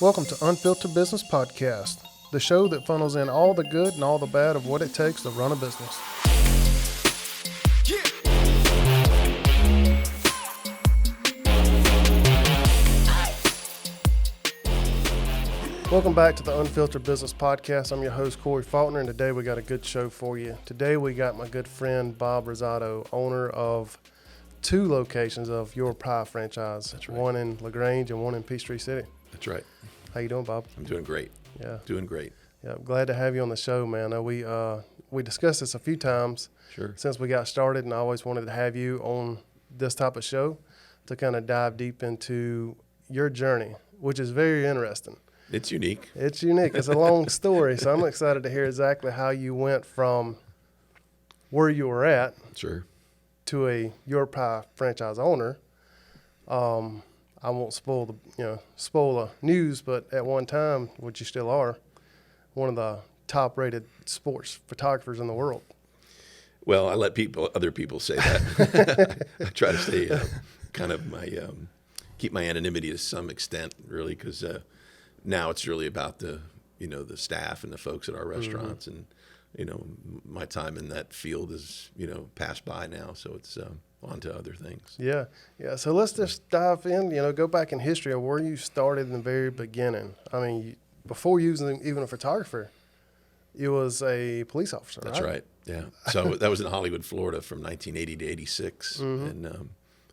Welcome to Unfiltered Business Podcast, the show that funnels in all the good and all the bad of what it takes to run a business. Welcome back to the Unfiltered Business Podcast. I'm your host, Corey Faulkner, and today we got a good show for you. Today we got my good friend, Bob Rosato, owner of two locations of YourPie franchise. That's right. One in LaGrange and one in Peachtree City. That's right. How you doing, Bob? I'm doing great. Yeah. Doing great. Yeah, I'm glad to have you on the show, man. We discussed this a few times Sure. since we got started, and I always wanted to have you on this type of show to kind of dive deep into your journey, which is very interesting. It's unique. It's unique. It's a long story, so I'm excited to hear exactly how you went from where you were at Sure. to a YourPie franchise owner. I won't spoil the news, but at one time, which you still are, one of the top-rated sports photographers in the world. Well, I let other people say that. I try to stay keep my anonymity to some extent, really, because now it's really about the staff and the folks at our restaurants, and my time in that field is passed by now, so it's on to other things. Yeah. So let's just dive in. Go back in history of where you started in the very beginning. I mean, before you was even a photographer, you was a police officer. That's right. Yeah. So that was in Hollywood, Florida, from 1980 to 86, and I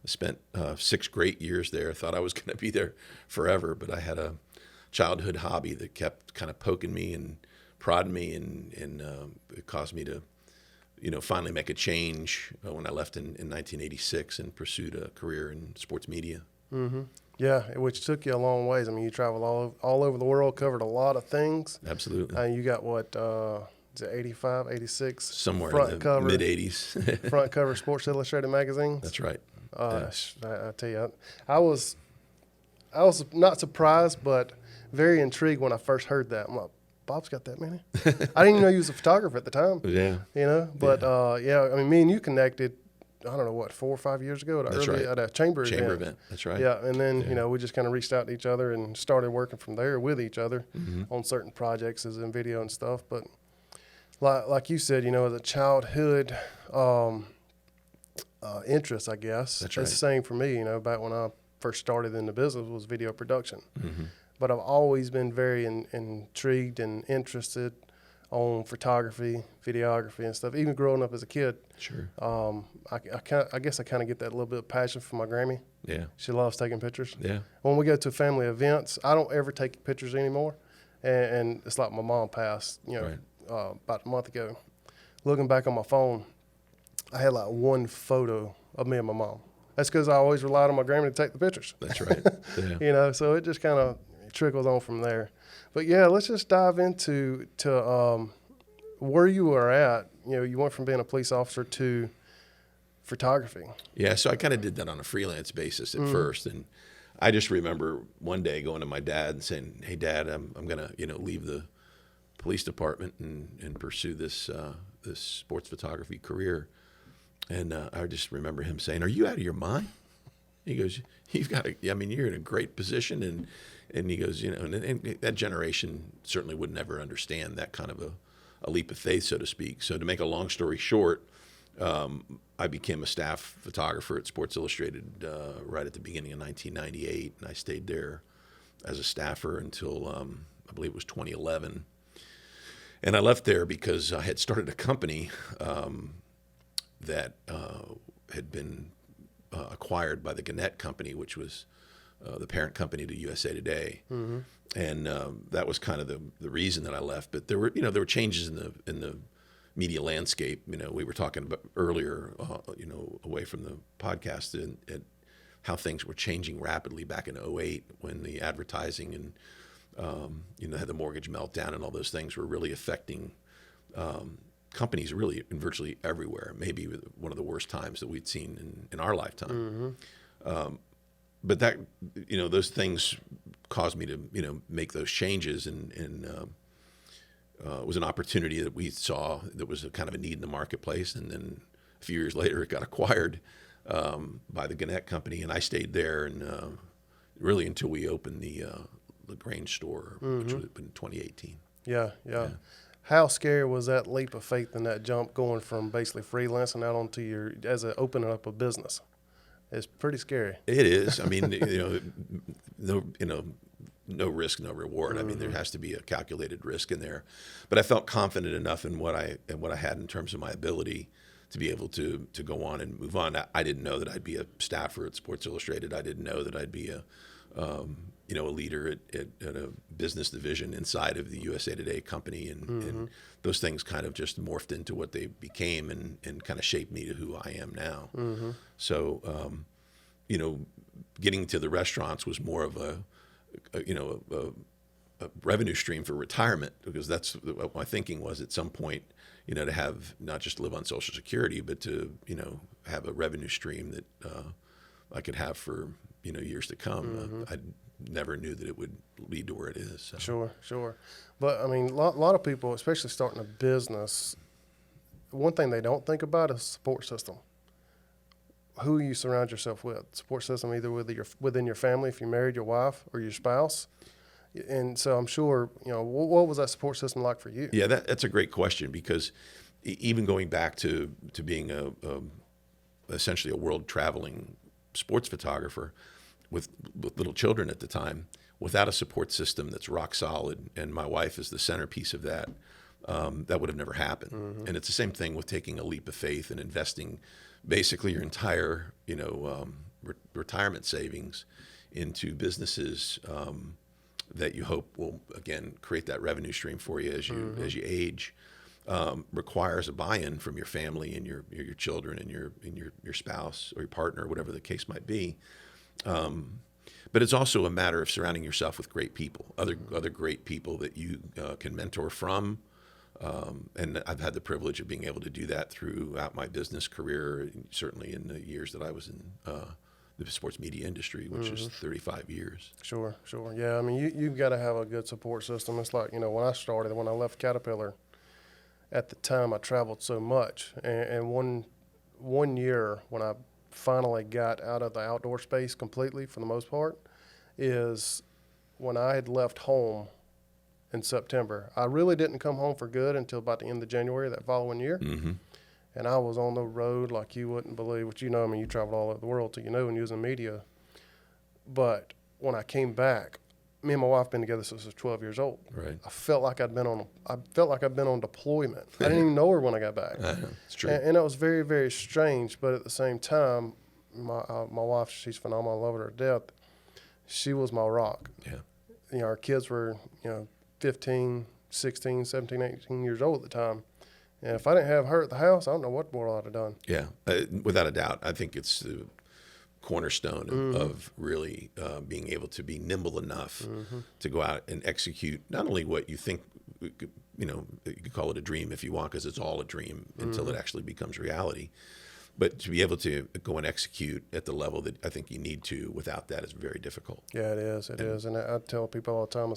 spent 6 great years there. I thought I was going to be there forever, but I had a childhood hobby that kept kind of poking me and prodding me, and it caused me to, finally make a change when I left in 1986 and pursued a career in sports media. Mm-hmm. Yeah, which took you a long ways. I mean, you traveled all over the world, covered a lot of things. Absolutely. You got what, is it 85, 86? Somewhere front in the cover, mid-80s. front cover Sports Illustrated magazines. That's right. I tell you, I was not surprised, but very intrigued when I first heard that. I'm like, Bob's got that many? I didn't even know he was a photographer at the time. Yeah. But I mean, me and you connected, I don't know what, 4 or 5 years ago at a chamber event. That's right. Yeah, and then we just kind of reached out to each other and started working from there with each other on certain projects as in video and stuff. But like you said, as a childhood interest, I guess. That's right. It's the same for me. Back when I first started in the business was video production. Mm-hmm. But I've always been very intrigued and interested on photography, videography, and stuff. Even growing up as a kid, Sure. I guess I kind of get that little bit of passion from my Grammy. Yeah. She loves taking pictures. Yeah. When we go to family events, I don't ever take pictures anymore, and it's like my mom passed, Right. about a month ago. Looking back on my phone, I had like one photo of me and my mom. That's because I always relied on my Grammy to take the pictures. That's right. Yeah. So it just kind of trickles on from there. But yeah, let's just dive into where you were at. You went from being a police officer to photography. Yeah, so I kind of did that on a freelance basis at first, and I just remember one day going to my dad and saying, "Hey, Dad, I'm gonna leave the police department and pursue this sports photography career." And I just remember him saying, "Are you out of your mind?" He goes, "You've got to. I mean, you're in a great position." And he goes, and that generation certainly would never understand that kind of a leap of faith, so to speak. So to make a long story short, I became a staff photographer at Sports Illustrated right at the beginning of 1998, and I stayed there as a staffer until I believe it was 2011. And I left there because I had started a company that had been acquired by the Gannett Company, which was the parent company to USA Today, and that was kind of the reason that I left. But there were changes in the media landscape. We were talking about earlier, away from the podcast, and how things were changing rapidly back in 2008 when the advertising and had the mortgage meltdown and all those things were really affecting companies really in virtually everywhere. Maybe one of the worst times that we'd seen in our lifetime. But that, those things caused me to, make those changes, and it was an opportunity that we saw that was a kind of a need in the marketplace. And then a few years later, it got acquired by the Gannett Company, and I stayed there and really until we opened the LaGrange store, which was in 2018. Yeah. How scary was that leap of faith and that jump going from basically freelancing out onto opening up a business? It's pretty scary. It is. I mean, no risk, no reward. I mean, there has to be a calculated risk in there. But I felt confident enough in what I had in terms of my ability to be able to go on and move on. I didn't know that I'd be a staffer at Sports Illustrated. I didn't know that I'd be a leader at a business division inside of the USA Today company, and those things kind of just morphed into what they became and kind of shaped me to who I am now. So, getting to the restaurants was more of a revenue stream for retirement, because that's what my thinking was at some point, to have not just live on Social Security, but to, have a revenue stream that I could have for, years to come. I never knew that it would lead to where it is. So. Sure. But, I mean, a lot of people, especially starting a business, one thing they don't think about is support system. Who you surround yourself with. Support system either within your family, if you're married, your wife, or your spouse. And so I'm sure, what was that support system like for you? Yeah, that's a great question, because even going back to being essentially a world traveling sports photographer with little children at the time, without a support system that's rock solid, and my wife is the centerpiece of that, that would have never happened. And it's the same thing with taking a leap of faith and investing basically your entire, retirement savings into businesses that you hope will, again, create that revenue stream for you as you age. Requires a buy-in from your family and your children and your spouse or your partner, whatever the case might be. But it's also a matter of surrounding yourself with great people, other great people that you can mentor from. And I've had the privilege of being able to do that throughout my business career, certainly in the years that I was in the sports media industry, which is 35 years. Sure. Yeah, I mean, you've got to have a good support system. It's like, when I left Caterpillar, at the time I traveled so much. And one year when I finally got out of the outdoor space completely, for the most part, is when I had left home in September. I really didn't come home for good until about the end of January that following year. And I was on the road like you wouldn't believe, which, I mean, you traveled all over the world, so when you was in media. But when I came back, me and my wife been together since I was 12 years old. Right. I felt like I'd been on deployment. I didn't even know her when I got back. It's true. And it was very, very strange. But at the same time, my wife, she's phenomenal. I love her to death. She was my rock. Yeah. Our kids were, 15, 16, 17, 18 years old at the time. And if I didn't have her at the house, I don't know what more I'd have done. Yeah, without a doubt. I think it's the cornerstone of really being able to be nimble enough to go out and execute not only what you think, you could call it a dream if you want, because it's all a dream until it actually becomes reality. But to be able to go and execute at the level that I think you need to, without that, is very difficult. Yeah, it is. It is. And I tell people all the time,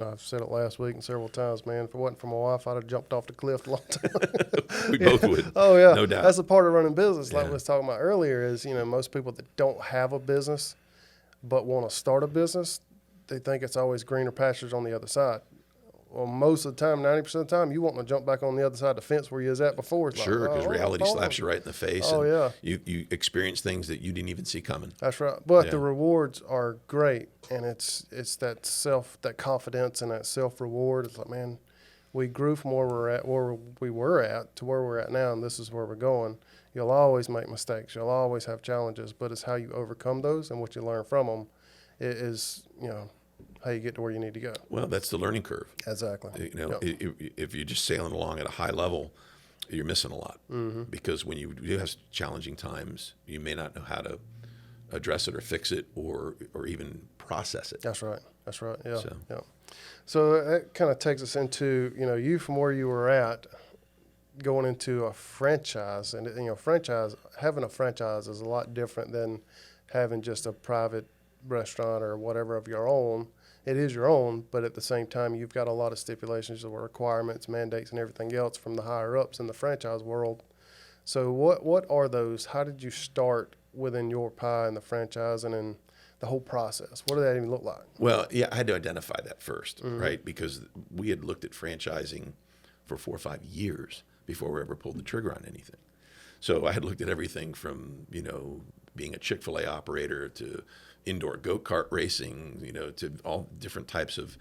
I've said it last week and several times, man, if it wasn't for my wife, I'd have jumped off the cliff a long time. We both would. Oh, yeah. No doubt. That's a part of running business, like Yeah. we was talking about earlier, is, most people that don't have a business but want to start a business, they think it's always greener pastures on the other side. Well, most of the time, 90% of the time, you want to jump back on the other side of the fence where you was at before. It's Sure, because like, reality slaps you right in the face. Oh, and yeah. You experience things that you didn't even see coming. That's right. But Yeah. the rewards are great, and it's that confidence and that self-reward. It's like, man, we grew from where we were at to where we're at now, and this is where we're going. You'll always make mistakes. You'll always have challenges, but it's how you overcome those and what you learn from them is, how you get to where you need to go. Well, that's the learning curve. Exactly. Yep. If you're just sailing along at a high level, you're missing a lot. Because when you do have challenging times, you may not know how to address it or fix it or even process it. That's right. Yeah. So that kind of takes us into, you from where you were at going into a franchise, and having a franchise is a lot different than having just a private restaurant or whatever of your own. It is your own, but at the same time, you've got a lot of stipulations or requirements, mandates, and everything else from the higher ups in the franchise world. So what are those? How did you start within YourPie and the franchising? And the whole process? What did that even look like? Well, yeah, I had to identify that first, right? Because we had looked at franchising for 4 or 5 years before we ever pulled the trigger on anything. So I had looked at everything from, being a Chick-fil-A operator to indoor go-kart racing, to all different types of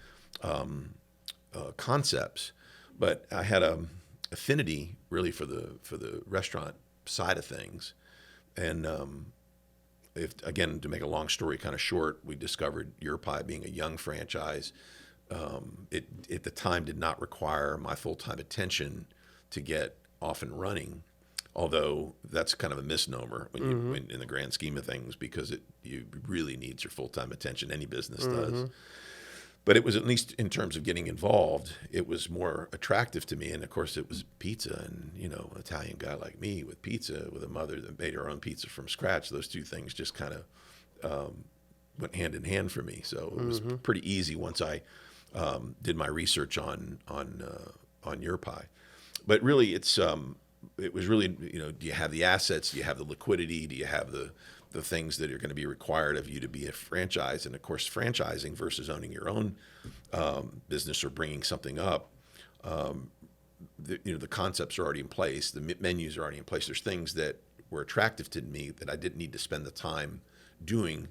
concepts. But I had a affinity really for the restaurant side of things. And again, to make a long story kind of short, we discovered YourPie being a young franchise. It at the time did not require my full-time attention to get off and running, although that's kind of a misnomer when in the grand scheme of things, because you really needs your full-time attention. Any business does. But it was, at least in terms of getting involved, it was more attractive to me. And of course, it was pizza, and an Italian guy like me with pizza, with a mother that made her own pizza from scratch. Those two things just kind of went hand in hand for me. So it was pretty easy once I did my research on YourPie. But really, it was really, do you have the assets? Do you have the liquidity? Do you have the things that are going to be required of you to be a franchise? And of course, franchising versus owning your own business or bringing something up, the concepts are already in place. The menus are already in place. There's things that were attractive to me that I didn't need to spend the time doing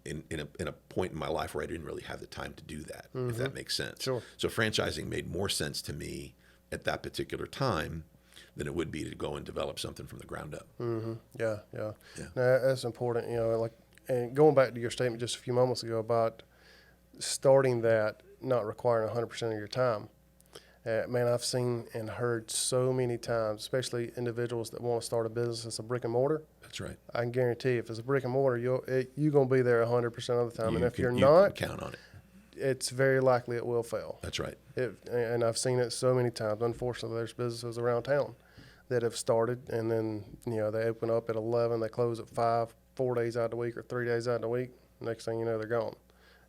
in a point in my life where I didn't really have the time to do that, if that makes sense. Sure. So franchising made more sense to me at that particular time than it would be to go and develop something from the ground up. Yeah. No, that's important. And going back to your statement just a few moments ago about starting that not requiring 100% of your time. Man, I've seen and heard so many times, especially individuals that want to start a business that's a brick and mortar. That's right. I can guarantee if it's a brick and mortar, you're going to be there 100% of the time. And if you're you not, can count on it. It's very likely it will fail. That's right. And I've seen it so many times. Unfortunately, there's businesses around town that have started, and then they open up at 11, they close at 5, 4 days out of the week or 3 days out of the week. Next thing you know, they're gone.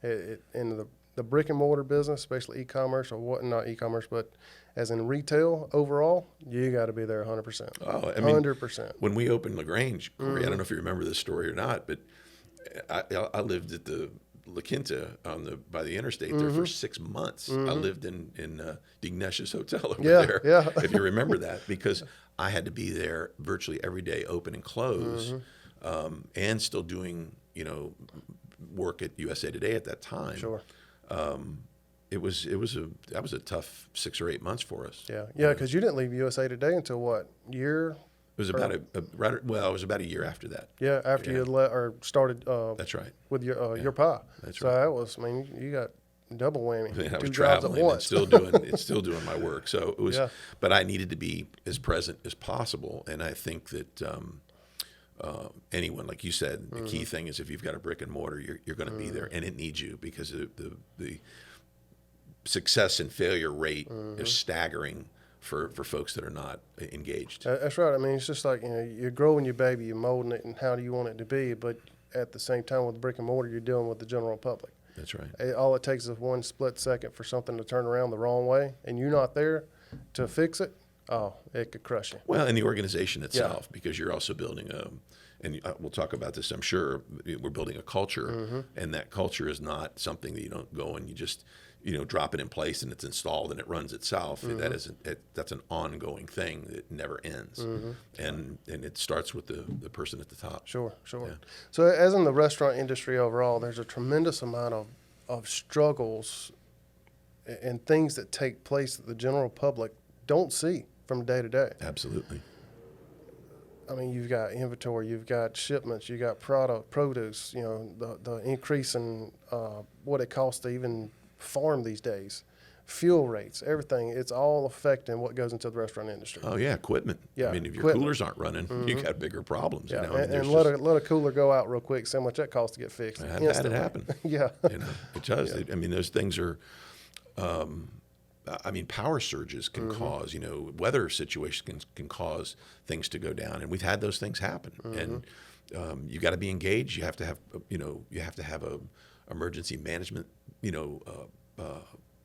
In the brick and mortar business, especially e-commerce or not e-commerce, but as in retail overall, you got to be there 100%. Oh, I mean, 100%. When we opened LaGrange, Corey, I don't know if you remember this story or not, but I lived at the La Quinta by the interstate there for 6 months. I lived in Dignesh's hotel over there. Yeah. If you remember that, because I had to be there virtually every day, open and close, and still doing work at USA Today at that time. Sure. That was a tough 6 or 8 months for us. Yeah, because you didn't leave USA Today until what year? It was about it was about a year after that. Yeah, after you had started. That's right. With your pie. That's so right. that was, you got double whammy. I was 2 jobs at traveling and once. still doing my work. So it was, but I needed to be as present as possible. And I think that anyone, like you said, the key thing is if you've got a brick and mortar, you're going to be there, and it needs you, because the success and failure rate is staggering for folks that are not engaged. That's right. I mean, it's just like, you're growing your baby, you're molding it, and how do you want it to be? But at the same time, with brick and mortar, you're dealing with the general public. That's right. All it takes is one split second for something to turn around the wrong way, and you're not there to fix it. Oh, it could crush you. Well, and the organization itself, because you're also building and we'll talk about this, I'm sure, we're building a culture, and that culture is not something that you don't go and you just, drop it in place and it's installed and it runs itself. That's an ongoing thing that never ends. And it starts with the person at the top. Sure. Yeah. So as in the restaurant industry overall, there's a tremendous amount of struggles and things that take place that the general public don't see from day to day. Absolutely. I mean, you've got inventory, you've got shipments, you got produce, the increase in what it costs to even farm these days, fuel rates, everything. It's all affecting what goes into the restaurant industry. Oh, yeah, equipment. Yeah, I mean, if your equipment. coolers aren't running, you got bigger problems. Yeah, I mean, and let a cooler go out real quick, see how much that costs to get fixed. I've had it happen. Yeah. It does. Yeah. I mean, those things are, power surges can cause, weather situations can cause things to go down. And we've had those things happen. And you got to be engaged. You have to have, a emergency management,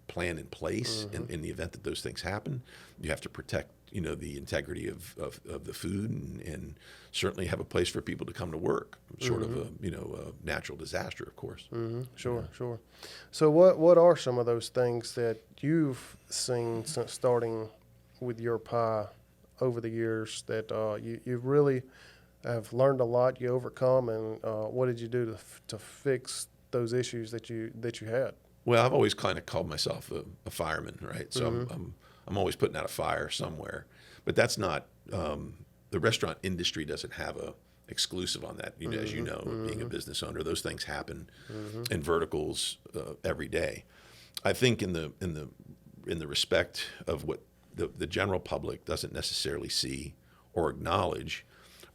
plan in place in the event that those things happen. You have to protect, the integrity of the food and certainly have a place for people to come to work, short of a natural disaster, of course. Sure, sure. So what are some of those things that you've seen since starting with YourPie over the years that you really have learned a lot, you overcome, and what did you do to fix those issues that you had? Well, I've always kind of called myself a fireman, right? So I'm always putting out a fire somewhere, but that's not the restaurant industry doesn't have a exclusive on that. As you know, being a business owner, those things happen in verticals every day. I think in the respect of what the general public doesn't necessarily see or acknowledge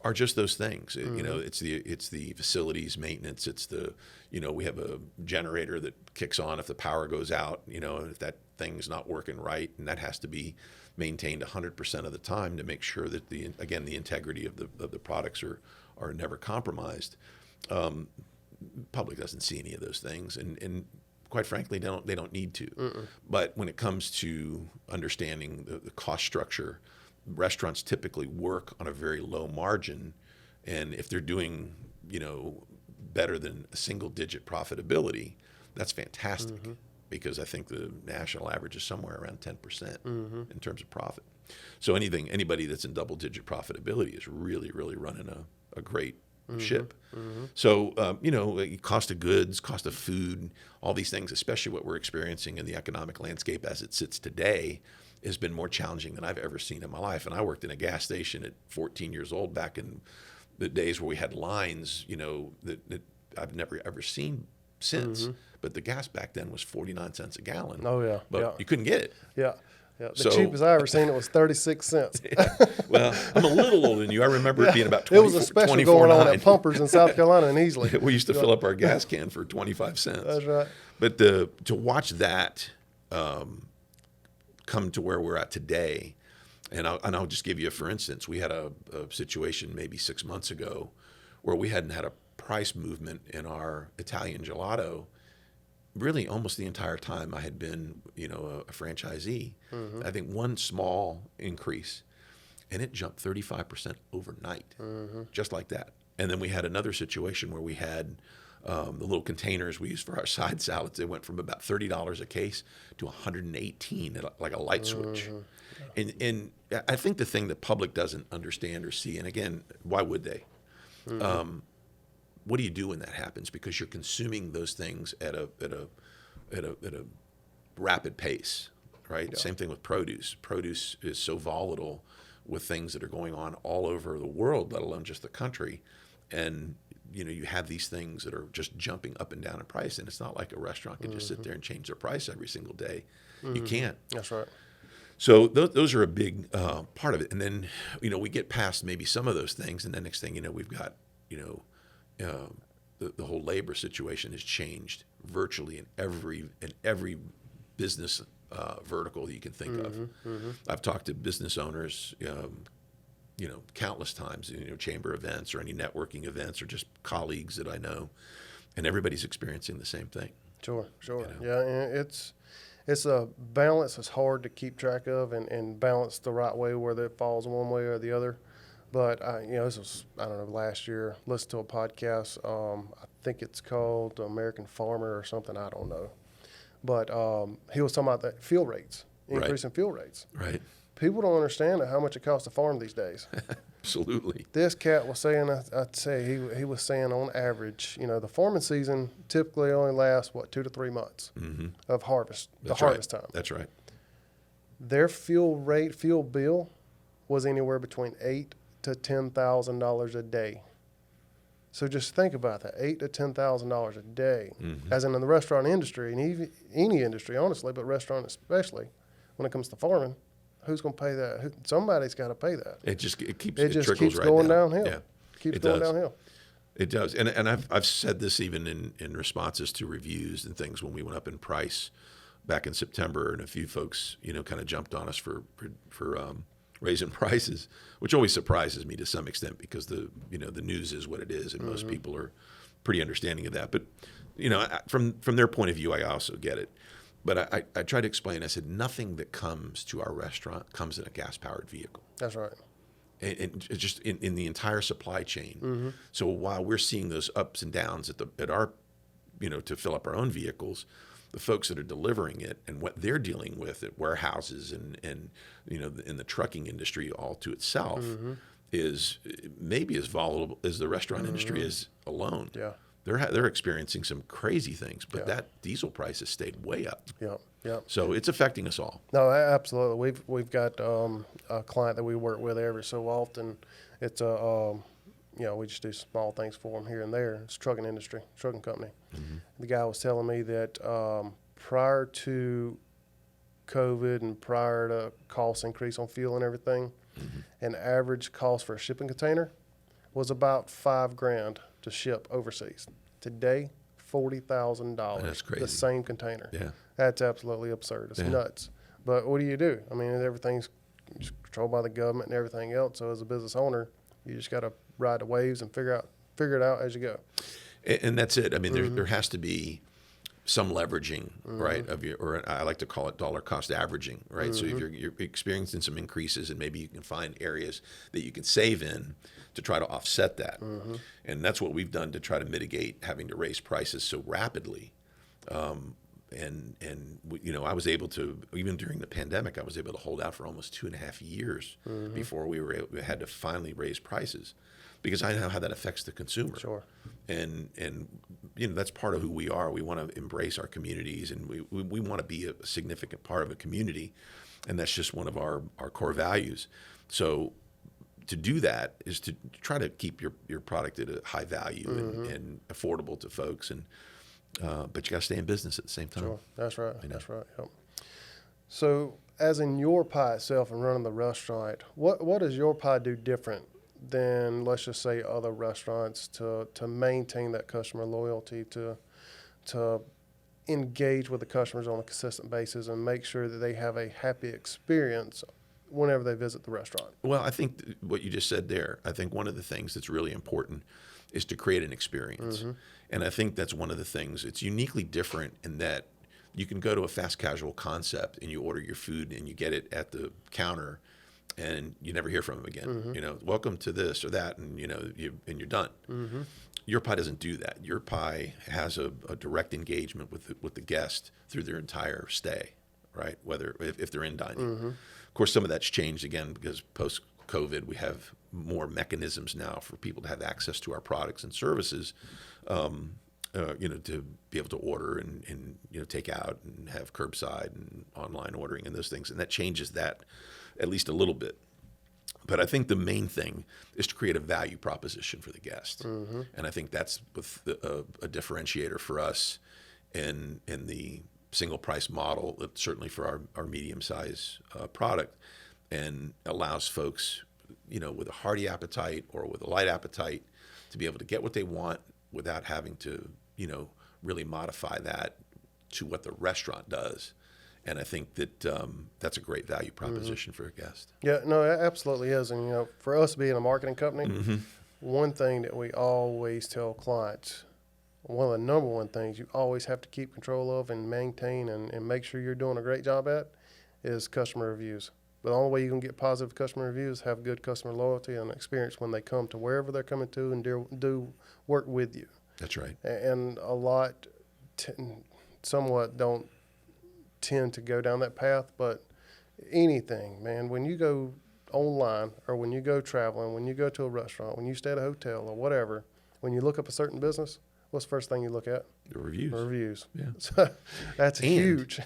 are just those things. It's the facilities maintenance. It's we have a generator that kicks on if the power goes out, and if that thing's not working right, and that has to be maintained 100% of the time to make sure that the integrity of the products are never compromised. Public doesn't see any of those things, and quite frankly, they don't need to. But when it comes to understanding the cost structure, restaurants typically work on a very low margin, and if they're doing better than a single-digit profitability, that's fantastic. Because I think the national average is somewhere around 10% in terms of profit. So anybody that's in double-digit profitability is really, really running a great ship. So cost of goods, cost of food, all these things, especially what we're experiencing in the economic landscape as it sits today, has been more challenging than I've ever seen in my life. And I worked in a gas station at 14 years old back in the days where we had lines, that I've never ever seen since. But the gas back then was 49 cents a gallon. Oh, yeah. But you couldn't get it. Yeah. The cheapest I ever seen it was 36 cents. Well, I'm a little older than you. I remember it being about 24, it was a special going on at Pumpers in South Carolina and Easley. We used to fill up our gas can for 25 cents. That's right. But to watch that come to where we're at today, and I'll just give you for instance, we had a situation maybe 6 months ago where we hadn't had a price movement in our Italian gelato really almost the entire time I had been, a franchisee. I think one small increase, and it jumped 35% overnight, just like that. And then we had another situation where we had the little containers we use for our side salads. They went from about $30 a case to $118, like a light switch. And I think the thing the public doesn't understand or see, and again, why would they? What do you do when that happens? Because you're consuming those things at a rapid pace, right? Yeah. Same thing with produce. Produce is so volatile with things that are going on all over the world, let alone just the country. And you have these things that are just jumping up and down in price, and it's not like a restaurant can just sit there and change their price every single day. You can't. That's right. So those are a big part of it. And then we get past maybe some of those things, and the next thing we've got the whole labor situation has changed virtually in every business vertical that you can think of. I've talked to business owners, countless times, chamber events or any networking events or just colleagues that I know, and everybody's experiencing the same thing. Sure. Yeah, and it's a balance that's hard to keep track of and balance the right way, whether it falls one way or the other. But, this was, last year, listened to a podcast. I think it's called American Farmer or something. I don't know. But he was talking about the fuel rates, increasing fuel rates. Right. People don't understand how much it costs to farm these days. Absolutely. This cat was saying, I'd say he was saying on average, the farming season typically only lasts, 2 to 3 months of harvest, harvest time. That's right. Their fuel bill was anywhere between $8,000 to $10,000 a day. So just think about that, $8,000 to $10,000 a day, as in the restaurant industry, and even any industry, honestly, but restaurant especially, when it comes to farming, who's going to pay that? Somebody's got to pay that. It just keeps right going down. downhill. Yeah, keeps going downhill. It does, and I've said this even in responses to reviews and things when we went up in price back in September, and a few folks kind of jumped on us for raising prices, which always surprises me to some extent because the news is what it is, and most people are pretty understanding of that. But from their point of view, I also get it. But I tried to explain, I said, nothing that comes to our restaurant comes in a gas-powered vehicle. That's right. And just in the entire supply chain. So while we're seeing those ups and downs at our, to fill up our own vehicles, the folks that are delivering it and what they're dealing with at warehouses and in the trucking industry all to itself is maybe as volatile as the restaurant industry is alone. Yeah. They're experiencing some crazy things, but Yeah. that diesel price has stayed way up. Yeah. Yeah. So it's affecting us all. No, absolutely. We've got a client that we work with every so often. It's we just do small things for them here and there. It's a trucking industry, trucking company. The guy was telling me that prior to COVID and prior to cost increase on fuel and everything, an average cost for a shipping container was about $5,000 to ship overseas. Today, $40,000. That's crazy. The same container. Yeah. That's absolutely absurd. It's Yeah. nuts. But what do? I mean, everything's controlled by the government and everything else. So as a business owner, you just got to ride the waves and figure it out as you go. And that's it. I mean, there has to be some leveraging, right, of your, or I like to call it dollar cost averaging, right? So if you're experiencing some increases, and maybe you can find areas that you can save in to try to offset that. And that's what we've done to try to mitigate having to raise prices so rapidly. I was able to, even during the pandemic, I was able to hold out for almost 2.5 years before we had to finally raise prices, because I know how that affects the consumer. Sure. And that's part of who we are. We want to embrace our communities, and we want to be a significant part of a community, and that's just one of our core values. So to do that is to try to keep your product at a high value and affordable to folks, and but you got to stay in business at the same time. Sure. That's right. That's right. Yep. So as in YourPie itself and running the restaurant, what does YourPie do different than, let's just say, other restaurants to maintain that customer loyalty, to engage with the customers on a consistent basis and make sure that they have a happy experience whenever they visit the restaurant? Well, I think what you just said there, I think one of the things that's really important is to create an experience. And I think that's one of the things. It's uniquely different in that you can go to a fast casual concept and you order your food and you get it at the counter and you never hear from them again. Welcome to this or that, and you're done. YourPie doesn't do that. YourPie has a direct engagement with the guest through their entire stay, right? Whether if they're in dining. Of course, some of that's changed again because post-COVID, we have more mechanisms now for people to have access to our products and services, to be able to order and take out and have curbside and online ordering and those things. And that changes that at least a little bit. But I think the main thing is to create a value proposition for the guest. And I think that's a differentiator for us in the single price model, certainly for our medium size product, and allows folks, with a hearty appetite or with a light appetite to be able to get what they want without having to, really modify that to what the restaurant does. And I think that that's a great value proposition for a guest. Yeah, no, it absolutely is. And, for us being a marketing company, one thing that we always tell clients, one of the number one things you always have to keep control of and maintain and make sure you're doing a great job at is customer reviews. But the only way you can get positive customer reviews is have good customer loyalty and experience when they come to wherever they're coming to and do work with you. That's right. And a lot somewhat don't tend to go down that path, but anything, man, when you go online or when you go traveling, when you go to a restaurant, when you stay at a hotel or whatever, when you look up a certain business, what's the first thing you look at? The reviews. The reviews. Yeah. So that's huge.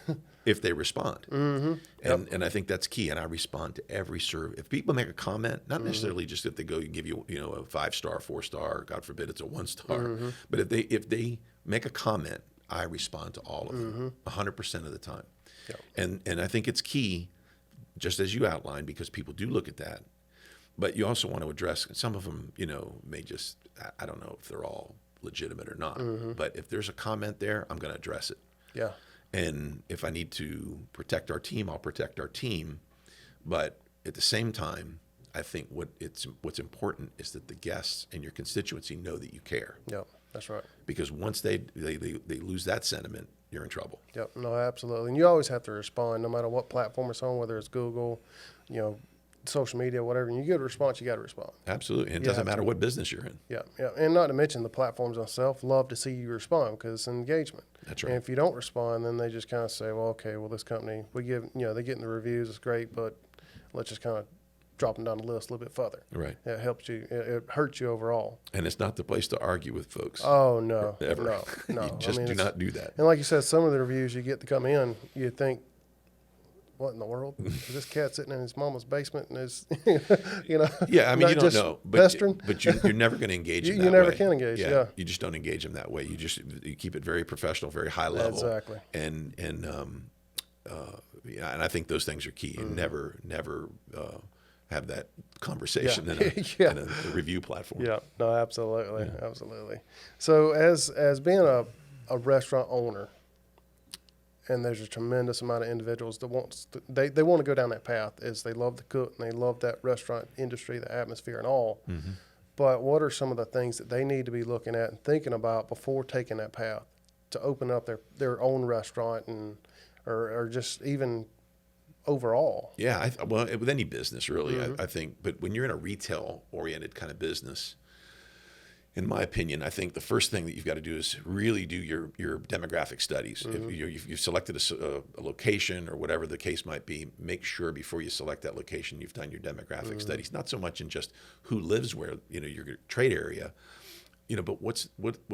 If they respond. And I think that's key. And I respond to every survey. If people make a comment, not necessarily just if they go and give you, a 5-star, 4-star, God forbid it's a 1-star, but if they make a comment, I respond to all of them 100% of the time. Yep. And I think it's key, just as you outlined, because people do look at that. But you also want to address, some of them, may just, I don't know if they're all legitimate or not. But if there's a comment there, I'm going to address it. Yeah. And if I need to protect our team, I'll protect our team. But at the same time, I think what's important is that the guests and your constituency know that you care. Yep, that's right. Because once they lose that sentiment, you're in trouble. Yep. No, absolutely. And you always have to respond, no matter what platform it's on, whether it's Google, social media, whatever. And you get a response, you got to respond. Absolutely. And it You doesn't have matter to. what business you're in. Yeah, yeah. And not to mention the platforms themselves love to see you respond because it's engagement. That's And right. if you don't respond, then they just kind of say, well, okay, well, this company, we give, they get in the reviews, it's great, but let's just kind of drop them down the list a little bit further. Right. It helps you, it hurts you overall. And it's not the place to argue with folks. Oh, no, Ever. no, no. You just do not do that. And like you said, some of the reviews you get to come in, you think, what in the world? Is this cat sitting in his mama's basement and is, Yeah, I mean, not you don't just know, pestering? but you're never going to engage You them that never way. can engage, yeah. You just don't engage them that way. You keep it very professional, very high level. Exactly. And I think those things are key. And never have that conversation Yeah. in a review platform. Yeah, no, absolutely, absolutely. So as being a restaurant owner, and there's a tremendous amount of individuals that they want to go down that path, is they love to cook and they love that restaurant industry, the atmosphere and all. Mm-hmm. But what are some of the things that they need to be looking at and thinking about before taking that path to open up their own restaurant or just even overall? Yeah, well, with any business, really, I think. But when you're in a retail-oriented kind of business, in my opinion, I think the first thing that you've got to do is really do your demographic studies. If you've selected a location or whatever the case might be, make sure before you select that location you've done your demographic studies. Not so much in just who lives where, your trade area, but what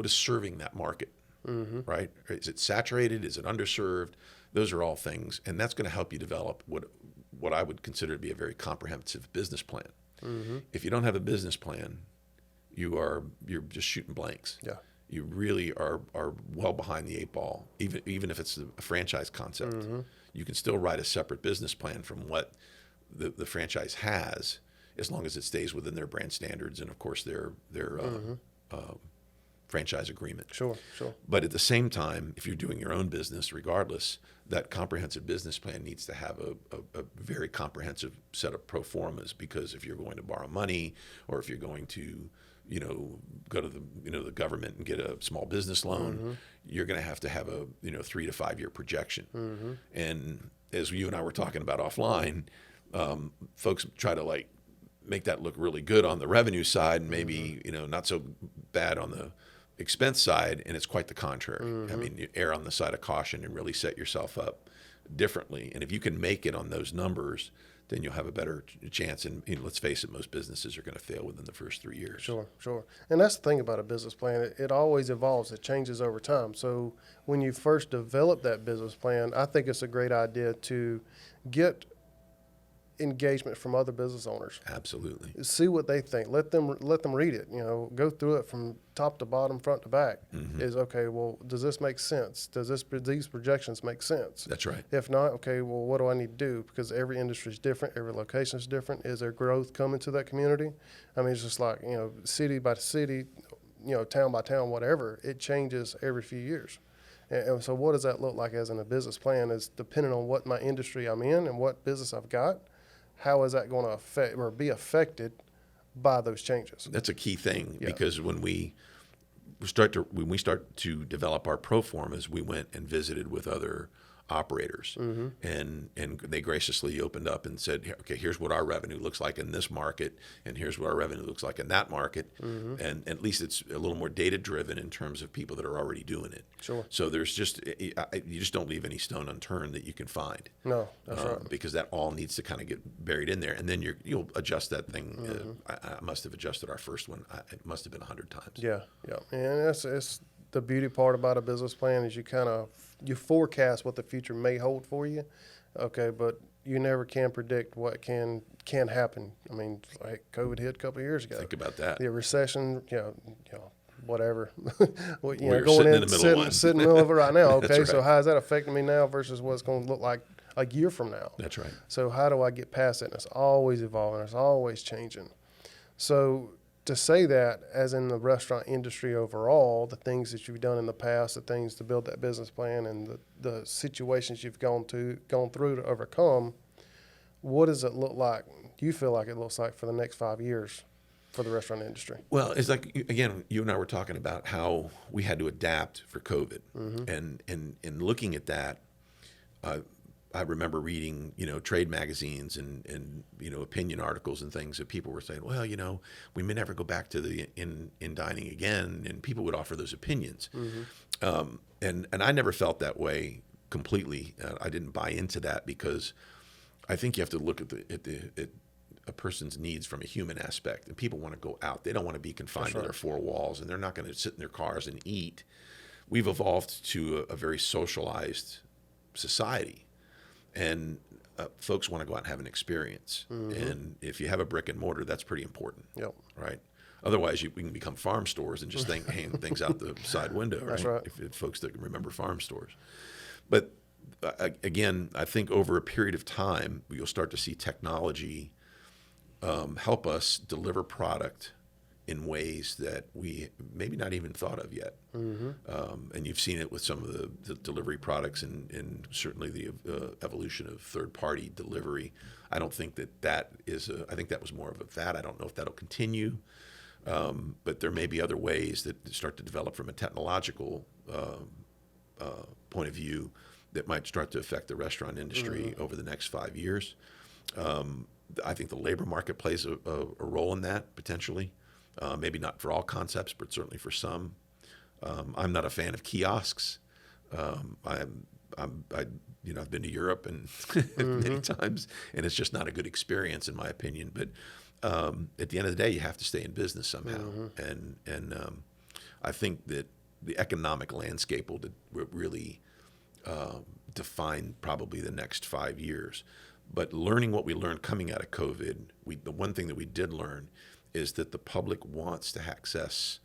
is serving that market, right? Is it saturated? Is it underserved? Those are all things, and that's going to help you develop what I would consider to be a very comprehensive business plan. If you don't have a business plan, you're just shooting blanks. Yeah. You really are well behind the eight ball. Even if it's a franchise concept, you can still write a separate business plan from what the franchise has, as long as it stays within their brand standards and of course their franchise agreement. Sure. But at the same time, if you're doing your own business, regardless, that comprehensive business plan needs to have a very comprehensive set of pro formas, because if you're going to borrow money or if you're going to go to the government and get a small business loan, you're going to have a 3 to 5 year projection. And as you and I were talking about offline, folks try to make that look really good on the revenue side and maybe not so bad on the expense side, and it's quite the contrary. I mean, you err on the side of caution and really set yourself up differently. And if you can make it on those numbers, then you'll have a better chance. And let's face it, most businesses are going to fail within the first 3 years. Sure. And that's the thing about a business plan. It always evolves. It changes over time. So when you first develop that business plan, I think it's a great idea to get engagement from other business owners. Absolutely. See what they think. Let them read it. Go through it from top to bottom, front to back. Is okay. Well, does this make sense? Does these projections make sense? That's right. If not, okay. Well, what do I need to do? Because every industry is different. Every location is different. Is there growth coming to that community? I mean, it's just like city by city, town by town, whatever. It changes every few years. And so, what does that look like as in a business plan? Is depending on what my industry I'm in and what business I've got. How is that going to affect or be affected by those changes? That's a key thing, because when we start to develop our pro formas, we went and visited with other operators, and they graciously opened up and said, okay, here's what our revenue looks like in this market, and here's what our revenue looks like in that market, and at least it's a little more data driven in terms of people that are already doing it. Sure. So there's you just don't leave any stone unturned that you can find. No, that's right. Because that all needs to kind of get buried in there, and then you'll adjust that thing. I must have adjusted our first one. It must have been 100 times. Yeah, and it's the beauty part about a business plan is you forecast what the future may hold for you, okay, but you never can predict what can happen. I mean, like COVID hit a couple of years ago. Think about that. The recession, whatever. We're going sitting in the middle of one. sitting in the middle of it right now. Okay, That's so right. how is that affecting me now versus what it's going to look like a year from now? That's right. So how do I get past it? And it's always evolving. It's always changing. So to say that, as in the restaurant industry overall, the things that you've done in the past, the things to build that business plan, and the situations you've gone through to overcome, what does it look like? Do you feel like it looks like for the next 5 years for the restaurant industry? Well, it's like, again, you and I were talking about how we had to adapt for COVID. And in looking at that, I remember reading, trade magazines and opinion articles and things that people were saying, well, we may never go back to the in dining again, and people would offer those opinions. And I never felt that way completely. I didn't buy into that, because I think you have to look at a person's needs from a human aspect. And people want to go out; they don't want to be confined to their four walls, and they're not going to sit in their cars and eat. We've evolved to a very socialized society. And folks want to go out and have an experience. And if you have a brick and mortar, that's pretty important, right? Otherwise, we can become farm stores and just hang things out the side window, right? That's right. If folks that can remember farm stores. But again, I think over a period of time, you'll start to see technology help us deliver product in ways that we maybe not even thought of yet. And you've seen it with some of the delivery products, and certainly the evolution of third-party delivery. I don't think that is I think that was more of a fad. I don't know if that'll continue. But there may be other ways that start to develop from a technological point of view that might start to affect the restaurant industry over the next 5 years. I think the labor market plays a role in that, potentially. Maybe not for all concepts, but certainly for some. I'm not a fan of kiosks. I've been to Europe and many times, and it's just not a good experience, in my opinion. But at the end of the day, you have to stay in business somehow, and I think that the economic landscape will really define probably the next 5 years. But learning what we learned coming out of COVID, the one thing that we did learn is that the public wants to access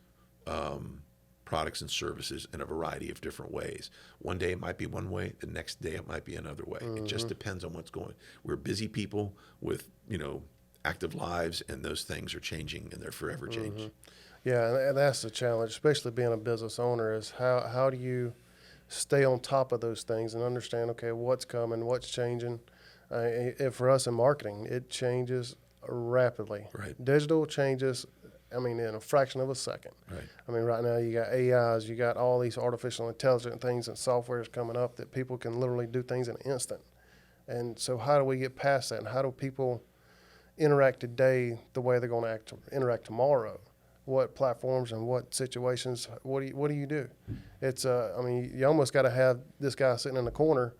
products and services in a variety of different ways. One day it might be one way, the next day it might be another way. It just depends on what's going. We're busy people with, active lives, and those things are changing, and they're forever changed. Yeah, and that's the challenge, especially being a business owner, is how do you stay on top of those things and understand, okay, what's coming, what's changing. For us in marketing, it changes rapidly. Right. Digital changes, in a fraction of a second. Right. Right now you got AIs, you got all these artificial intelligent things and softwares coming up that people can literally do things in an instant. And so how do we get past that? And how do people interact today the way they're going to interact tomorrow? What platforms and what situations, what do you do? It's, you almost got to have this guy sitting in the corner,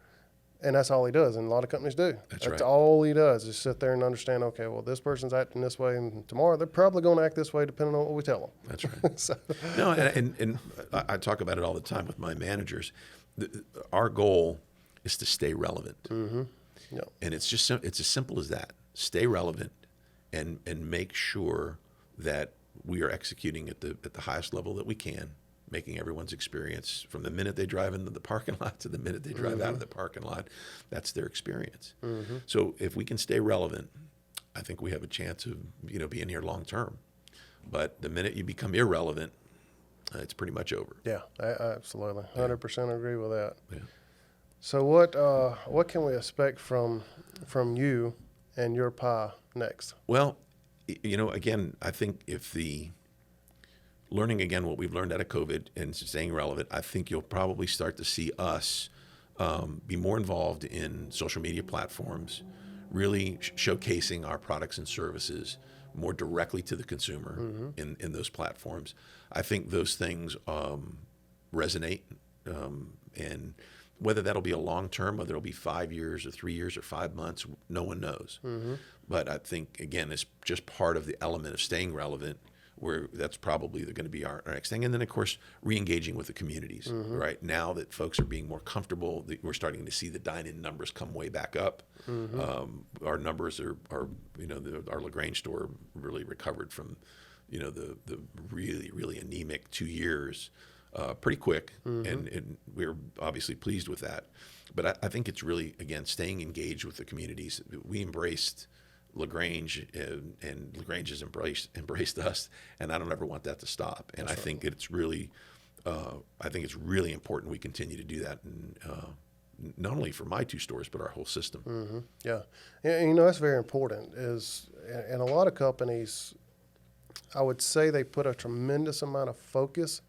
and that's all he does, and a lot of companies do. That's right. all he does is sit there and understand, okay, well, this person's acting this way, and tomorrow they're probably going to act this way depending on what we tell them. That's right. So. No, and I talk about it all the time with my managers. Our goal is to stay relevant. Yep. And it's as simple as that. Stay relevant and make sure that we are executing at the highest level that we can, making everyone's experience from the minute they drive into the parking lot to the minute they drive out of the parking lot, that's their experience. So if we can stay relevant, I think we have a chance of being here long term. But the minute you become irrelevant, it's pretty much over. Yeah, absolutely, 100% agree with that. Yeah. So what can we expect from you and YourPie next? Well, again, I think if learning again what we've learned out of COVID and staying relevant, I think you'll probably start to see us be more involved in social media platforms, really showcasing our products and services more directly to the consumer in those platforms. I think those things resonate, and whether that'll be a long term, whether it'll be 5 years or 3 years or 5 months, no one knows. But I think, again, it's just part of the element of staying relevant, where that's probably going to be our next thing. And then, of course, re-engaging with the communities. Right now that folks are being more comfortable, we're starting to see the dine-in numbers come way back up. Our numbers are our LaGrange store really recovered from, the really, really anemic 2 years pretty quick. And we're obviously pleased with that. But I think it's really, again, staying engaged with the communities. We embraced LaGrange, and LaGrange has embraced us, and I don't ever want that to stop. And I think it's really, important we continue to do that, and not only for my 2 stores, but our whole system. Yeah, and that's very important. And a lot of companies, I would say they put a tremendous amount of focus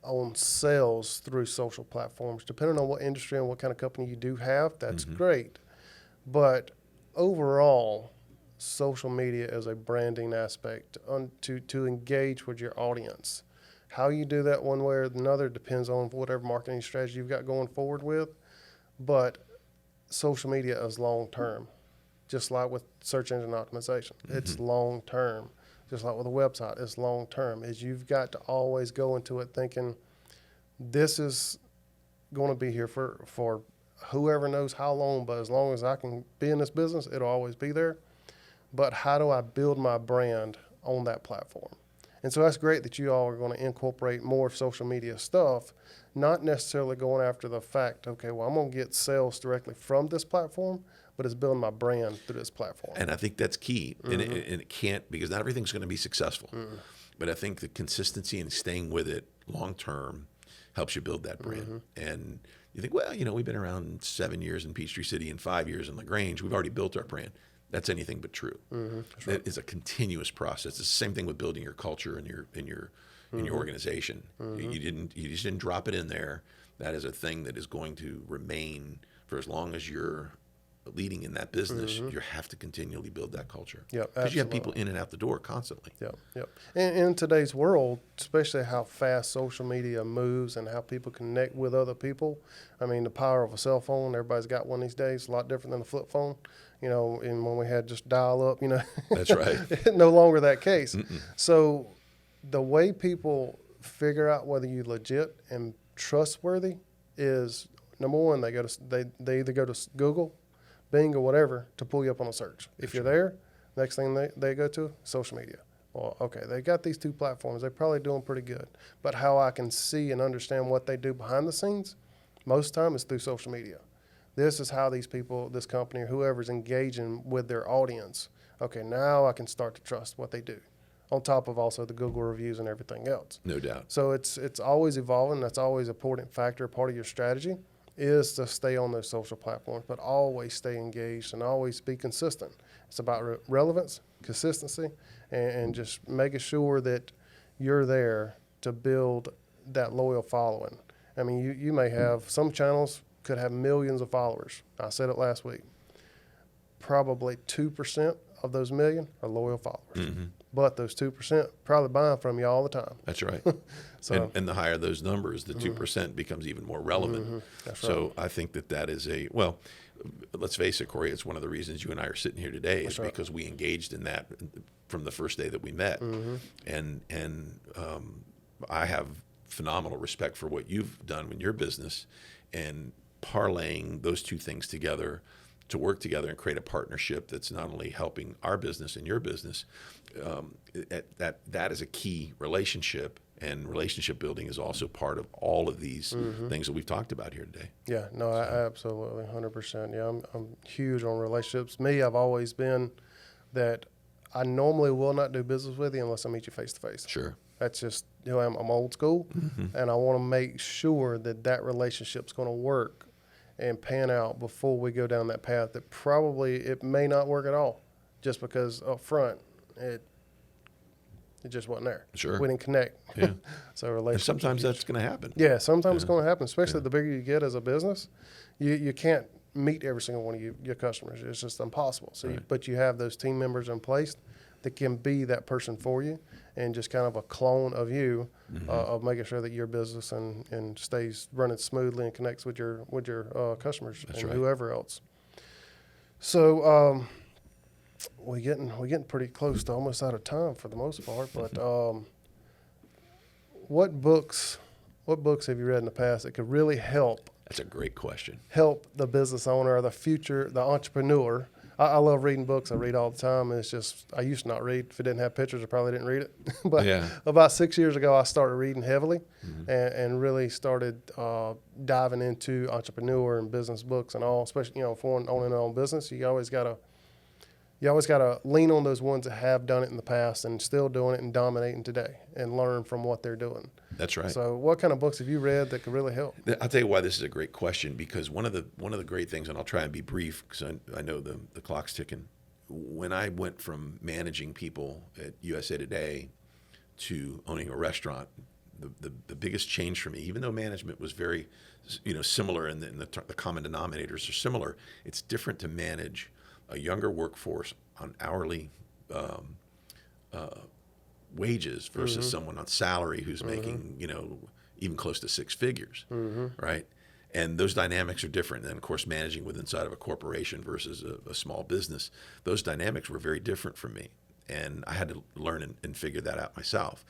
on sales through social platforms. Depending on what industry and what kind of company you do have, that's great. But overall, social media is a branding aspect to engage with your audience. How you do that one way or another depends on whatever marketing strategy you've got going forward with. But social media is long term, just like with search engine optimization. It's long term. Just like with a website, it's long term. Is you've got to always go into it thinking, this is going to be here for whoever knows how long, but as long as I can be in this business, it'll always be there. But how do I build my brand on that platform? And so that's great that you all are going to incorporate more social media stuff, not necessarily going after the fact, okay, well, I'm going to get sales directly from this platform, but it's building my brand through this platform. And I think that's key. And it can't, because not everything's going to be successful. But I think the consistency and staying with it long term helps you build that brand. And you think, well, we've been around 7 years in Peachtree City and 5 years in LaGrange. We've already built our brand. That's anything but true. That's right. It is a continuous process. It's the same thing with building your culture and your organization. You just didn't drop it in there. That is a thing that is going to remain for as long as you're leading in that business. You have to continually build that culture. Because you have people in and out the door constantly. And in today's world, especially how fast social media moves and how people connect with other people, I mean, the power of a cell phone, everybody's got one these days, a lot different than a flip phone. And when we had just dial up, That's right. no longer that case. So the way people figure out whether you're legit and trustworthy is, number one, they either go to Google, Bing, or whatever to pull you up on a search. If you're there, next thing they go to, social media. Well, okay, they got these two platforms. They're probably doing pretty good. But how I can see and understand what they do behind the scenes, most time is through social media. This is how these people, this company, or whoever's engaging with their audience. Okay, now I can start to trust what they do, on top of also the Google reviews and everything else. No doubt. So it's always evolving. That's always an important factor, part of your strategy, is to stay on those social platforms, but always stay engaged and always be consistent. It's about relevance, consistency, and just making sure that you're there to build that loyal following. I mean, you may have some channels could have millions of followers. I said it last week. Probably 2% of those million are loyal followers. But those 2% probably buying from you all the time. That's right. And the higher those numbers, the 2% becomes even more relevant. That's so right. I think that is let's face it, Corey, it's one of the reasons you and I are sitting here today is because we engaged in that from the first day that we met. And I have phenomenal respect for what you've done in your business and parlaying those two things together to work together and create a partnership that's not only helping our business and your business, that is a key relationship, and relationship building is also part of all of these things that we've talked about here today. Yeah, no, I absolutely, 100%. Yeah, I'm huge on relationships. Me, I've always been that I normally will not do business with you unless I meet you face to face. Sure. That's just who I am. I'm old school, and I want to make sure that relationship's going to work and pan out before we go down that path that probably it may not work at all, just because up front it just wasn't there. Sure. We didn't connect. Yeah. So relationships. And sometimes that's going to happen. Yeah, sometimes it's going to happen, especially the bigger you get as a business. You can't meet every single one of your customers. It's just impossible. So, but you have those team members in place that can be that person for you, and just kind of a clone of you, of making sure that your business and stays running smoothly and connects with your customers and whoever else. So we're getting pretty close to almost out of time for the most part. But what books have you read in the past that could really help? That's a great question. Help the business owner or the entrepreneur. I love reading books. I read all the time. And it's just, I used to not read. If it didn't have pictures, I probably didn't read it. But about 6 years ago, I started reading heavily and really started diving into entrepreneur and business books and all, especially, for owning their own business. You always got to lean on those ones that have done it in the past and still doing it and dominating today and learn from what they're doing. That's right. So what kind of books have you read that could really help? I'll tell you why this is a great question, because one of the great things, and I'll try and be brief because I know the clock's ticking. when I went from managing people at USA Today to owning a restaurant, the biggest change for me, even though management was very, similar and the common denominators are similar, it's different to manage a younger workforce on hourly wages versus someone on salary who's making, even close to six figures, right? And those dynamics are different. And of course, managing with inside of a corporation versus a small business, those dynamics were very different for me. And I had to learn and figure that out myself.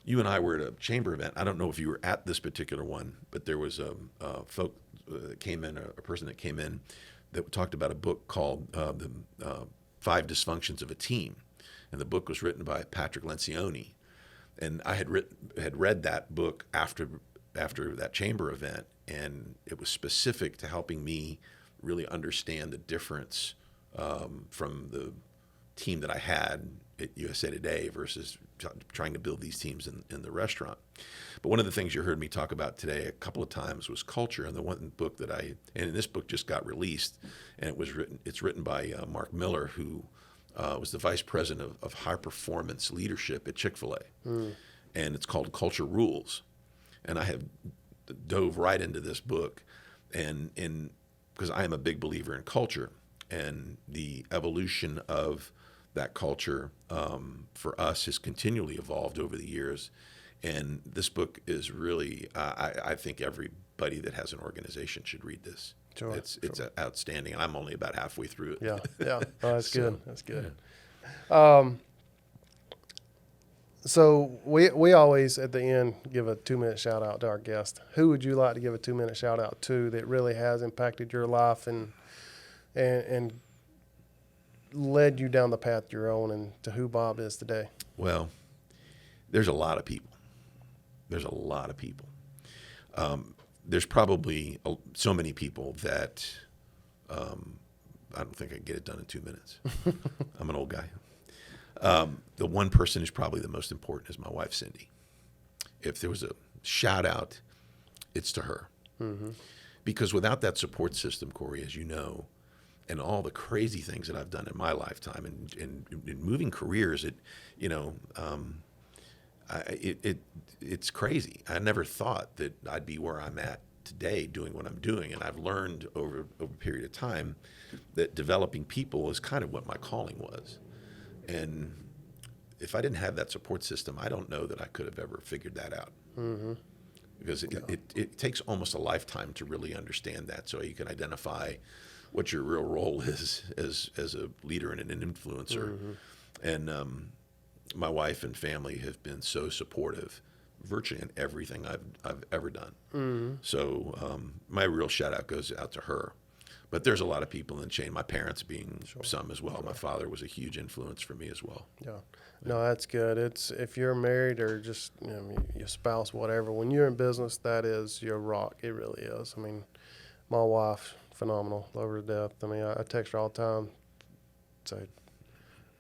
You and I were at a chamber event. I don't know if you were at this particular one, but there was a person that came in that talked about a book called The Five Dysfunctions of a Team. And the book was written by Patrick Lencioni. And I had read that book after that chamber event, and it was specific to helping me really understand the difference from the team that I had at USA Today versus trying to build these teams in the restaurant. But one of the things you heard me talk about today a couple of times was culture. And the one book and this book just got released, and it's written by Mark Miller, who was the vice president of high performance leadership at Chick-fil-A. And it's called Culture Rules. And I have dove right into this book, and because I am a big believer in culture and the evolution of that culture for us has continually evolved over the years. And this book is really, I think everybody that has an organization should read this. Sure, it's outstanding, and I'm only about halfway through it. Yeah. Oh, that's good. That's good. Yeah. So we always at the end give a 2-minute shout out to our guest. Who would you like to give a 2-minute shout out to that really has impacted your life and led you down the path you're on, and to who Bob is today? Well, there's a lot of people. There's probably so many people that I don't think I can get it done in 2 minutes. I'm an old guy. The one person who's probably the most important is my wife, Cindy. If there was a shout out, it's to her. Because without that support system, Corey, as you know, and all the crazy things that I've done in my lifetime and in moving careers, it's crazy. I never thought that I'd be where I'm at today doing what I'm doing. And I've learned over a period of time that developing people is kind of what my calling was. And if I didn't have that support system, I don't know that I could have ever figured that out. Because it takes almost a lifetime to really understand that, so you can identify what your real role is as a leader and an influencer. And my wife and family have been so supportive virtually in everything I've ever done. So my real shout out goes out to her. But there's a lot of people in the chain, my parents being some as well. My father was a huge influence for me as well. Yeah. No, that's good. It's if you're married or just your spouse, whatever, when you're in business, that is your rock. It really is. I mean, my wife, phenomenal, love her to death. I mean, I text her all the time, say,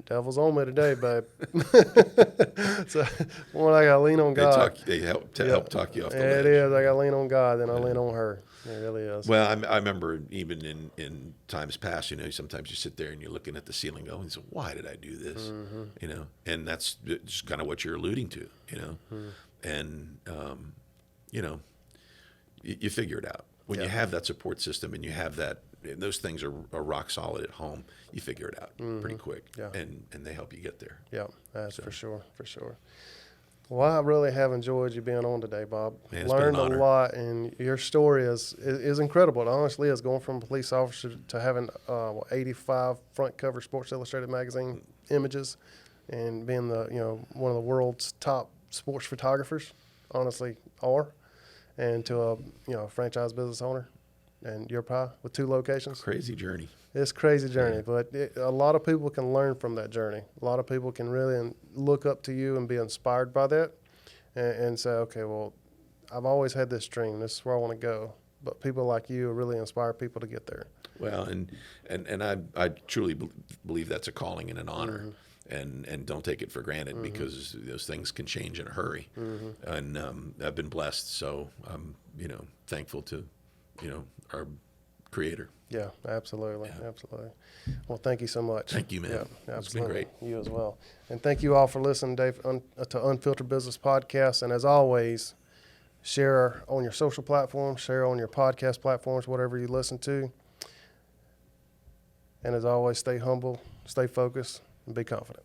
devil's on me today, babe. So when I got to lean on God. They help talk you off the ledge. It is. I got to lean on God, then I lean on her. It really is. Well, I remember even in times past, sometimes you sit there and you're looking at the ceiling going, so why did I do this? And that's just kind of what you're alluding to, and, you figure it out. When you have that support system and you have that, those things are rock solid at home, you figure it out pretty quick, and they help you get there. Yeah, that's for sure. Well, I really have enjoyed you being on today, Bob. Man, Learned a lot, and your story is incredible. It honestly is, going from a police officer to having 85 front cover Sports Illustrated magazine images, and being one of the world's top sports photographers. Honestly, and to a franchise business owner, and YourPie with 2 locations. Crazy journey. It's a crazy journey, but a lot of people can learn from that journey. A lot of people can really look up to you and be inspired by that, and say, okay, well, I've always had this dream. This is where I want to go. But people like you really inspire people to get there. Well, and I truly believe that's a calling and an honor. And don't take it for granted, because those things can change in a hurry. And I've been blessed, so I'm thankful to our creator. Yeah, absolutely. Absolutely. Well, thank you so much. Thank you, man. Yeah, It's been absolutely. great. You as well. And thank you all for listening, Dave, to Unfiltered Business Podcast. And as always, share on your social platforms, share on your podcast platforms, whatever you listen to. And as always, stay humble, stay focused, and be confident.